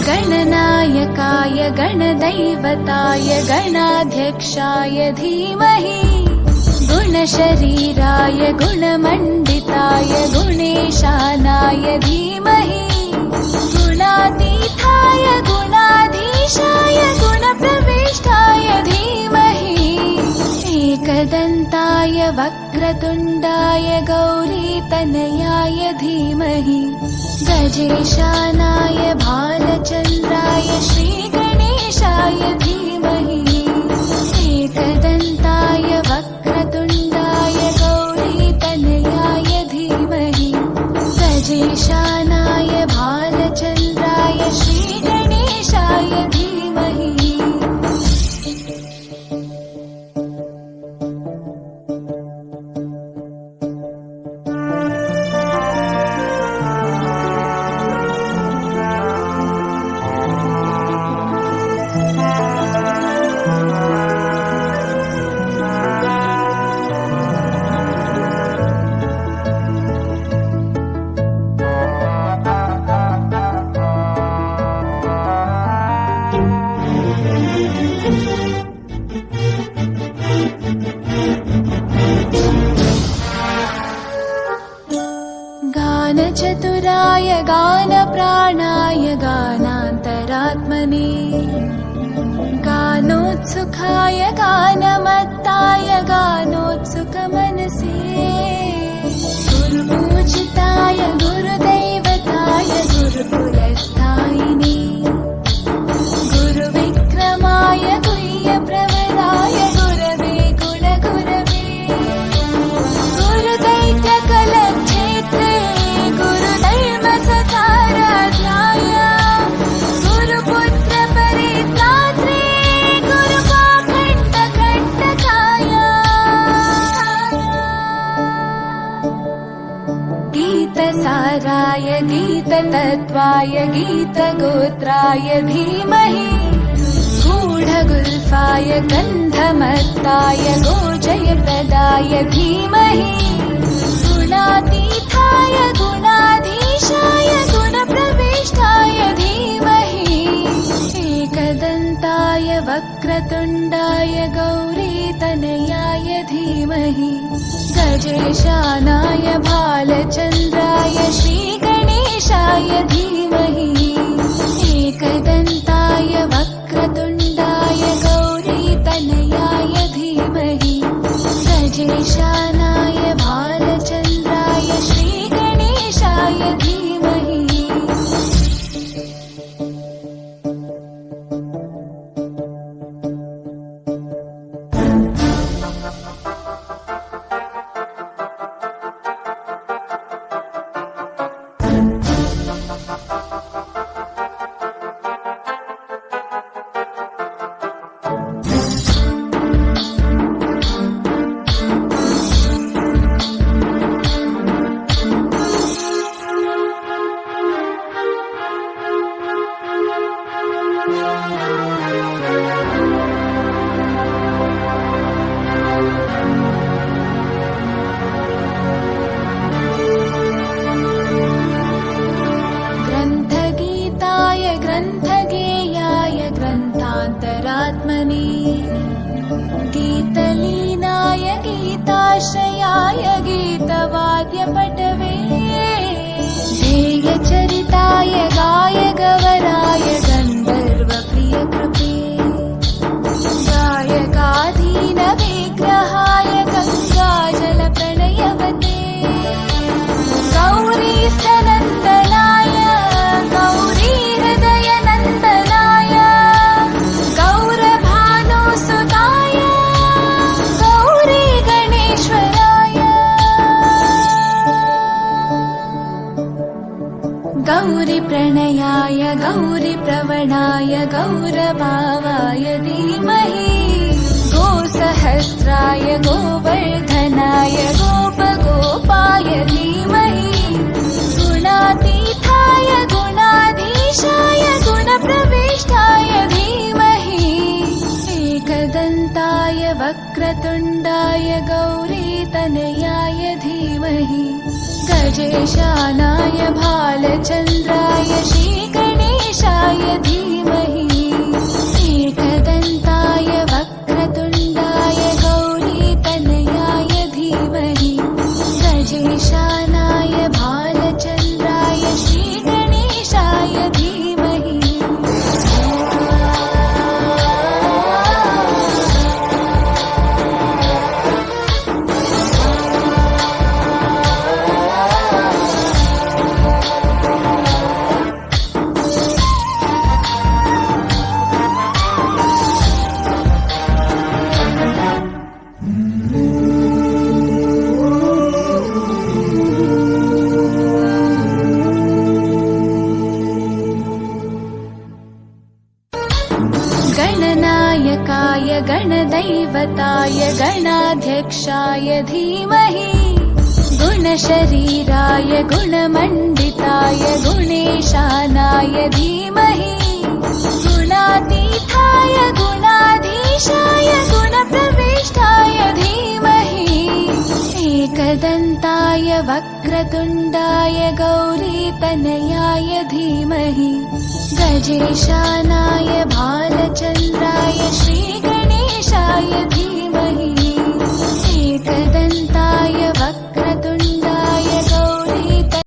गणनायकाय गणदैवताय गणाध्यक्षाय धीमहि गुणशरीराय गुणमण्डिताय गुणेशानाय धीमहि गुणातीताय गुणाधीशाय गुणप्रविष्टाय धीमहि एकदन्ताय वक्रतुण्डाय गौरीतनयाय धीमहि गजेशानाय भालचन्द्राय श्रीगणेशाय धीमहि एकदन्ताय वक्रतुण्डाय गौरीतनयाय धीमहि गजेशानाय भालचन्द्राय श्रीगणेशाय धीमहि गानचतुराय गानप्राणाय गानान्तरात्मने गानोत्सुकाय गानमत्ताय गानोत्सुकमनसे गुरुपूजिताय गुरुदैवताय गुरुकुलस्थायिने गुरुविक्रमाय गुह्यप्रवराय गुरवे गुणगुरवे गुरुदैत्यकलक्षेत्रे गुरुधर्मसकाराध्याय गुरुपुत्रपरित्रात्रे गुरुपाखण्डकण्टकाय गीतसाराय गीततत्त्वाय गीतगोत्राय धीमहि गूढगुल्फाय गन्धमत्ताय गोजयप्रदाय धीमहि गुणातीताय गुणाधीशाय गुणप्रविष्टाय धीमहि एकदन्ताय वक्रतुण्डाय गौरीतनयाय धीमहि गजेशानाय भालचन्द्राय श्रीगणेशाय धीमहि एकदन्ताय वक्रतुण्डाय गौरीतनयाय धीमहि गजेशानाय भालचन्द्राय श्रीगणेशाय धीमहि ग्रन्थगेयाय ग्रन्थान्तरात्मने गीतलीनाय गीताश्रयाय गीतवाद्यपटवे ध्येयचरिताय गायगवराय गन्धर्वप्रियकृते गायकाधीनविग्रहाय गङ्गाजलप्रणयवते गौरीस्तनन्दनाय गौरीहृदयनन्दनाय गौरभानुसुताय गौरीगणेश्वराय गौरीप्रणयाय गौरीप्रवणाय गौरभावाय धीमहि गोसहस्राय गोवर्धनाय गोपगोपाय धीमहि गुणातीताय गुणाधीशाय गुणप्रविष्टाय धीमहि एकदन्ताय वक्रतुण्डाय गौरीतनयाय धीमहि गजेशानाय भालचन्द्राय श्रीगणेशाय गणनायकाय गणदैवताय गणाध्यक्षाय धीमहि गुणशरीराय गुणमण्डिताय गुणेशानाय धीमहि गुणातीताय गुणाधीशाय गुणप्रविष्टाय धीमहि एकदन्ताय वक्रतुण्डाय गौरीतनयाय धीमहि गजेशानाय भालचन्द्राय श्रीगणेशाय